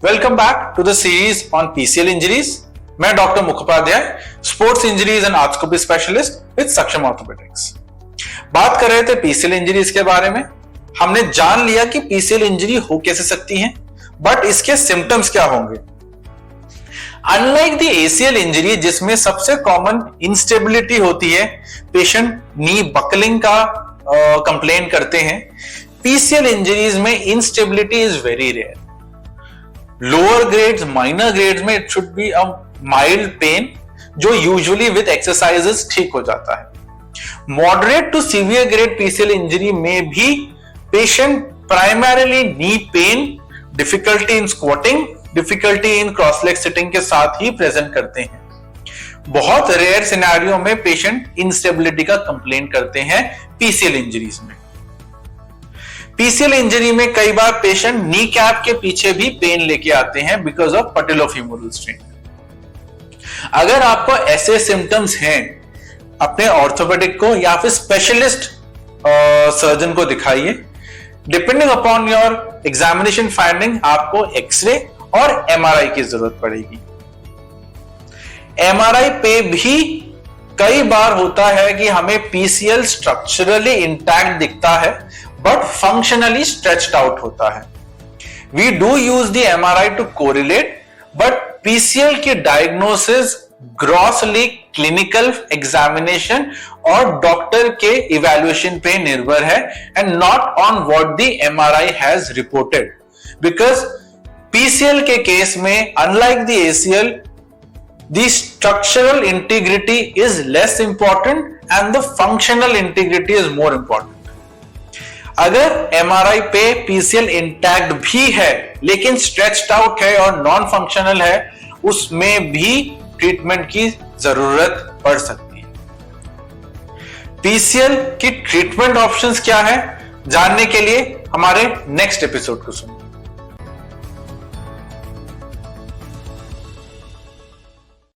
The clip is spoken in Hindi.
Welcome back to the series on PCL injuries. मैं doctor Mukhopadhyay, sports injuries and orthopaedic specialist with Saksham orthopaedics. बात कर रहे थे पीसीएल इंजरीज के बारे में। हमने जान लिया कि पीसीएल इंजरी हो कैसे सकती है, बट इसके सिम्टम्स क्या होंगे। अनलाइक द एसीएल इंजरी जिसमें सबसे कॉमन इंस्टेबिलिटी होती है, पेशेंट नी बकलिंग का कंप्लेन करते हैं, पीसीएल इंजरीज में instability is very rare. Lower grades, minor grades में it should be a mild pain जो यूजुअली विद एक्सरसाइजेस ठीक हो जाता है। Moderate to severe grade PCL injury में भी patient primarily knee pain, difficulty in squatting, difficulty in cross leg sitting के साथ ही प्रेजेंट करते हैं। बहुत रेयर सिनेरियो में पेशेंट इंस्टेबिलिटी का कंप्लेन करते हैं पीसीएल इंजरीज में। पीसीएल इंजरी में कई बार पेशेंट नी कैप के पीछे भी पेन लेके आते हैं बिकॉज ऑफ पैटेलोफेमोरल स्ट्रेन। अगर आपको ऐसे सिम्टम्स हैं, अपने ऑर्थोपेडिक को या फिर स्पेशलिस्ट सर्जन को दिखाइए। Depending upon your examination finding आपको एक्सरे और एमआरआई की जरूरत पड़ेगी। एमआरआई पे भी कई बार होता है कि हमें पीसीएल स्ट्रक्चरली इंटैक्ट दिखता है बट फंक्शनली स्ट्रेच्ड आउट होता है। We do use the MRI to correlate, but PCL की डायग्नोसिस ग्रॉसली क्लिनिकल एग्जामिनेशन और डॉक्टर के इवैल्यूएशन पे निर्भर है and not on what the MRI has reported. Because PCL के केस में unlike the ACL, the structural integrity is less important and the functional integrity is more important. अगर MRI पे PCL इंटैक्ट भी है लेकिन स्ट्रेच्ड आउट है और नॉन फंक्शनल है, उसमें भी ट्रीटमेंट की जरूरत पड़ सकती है। PCL की ट्रीटमेंट ऑप्शंस क्या है, जानने के लिए हमारे नेक्स्ट एपिसोड को सुनिए।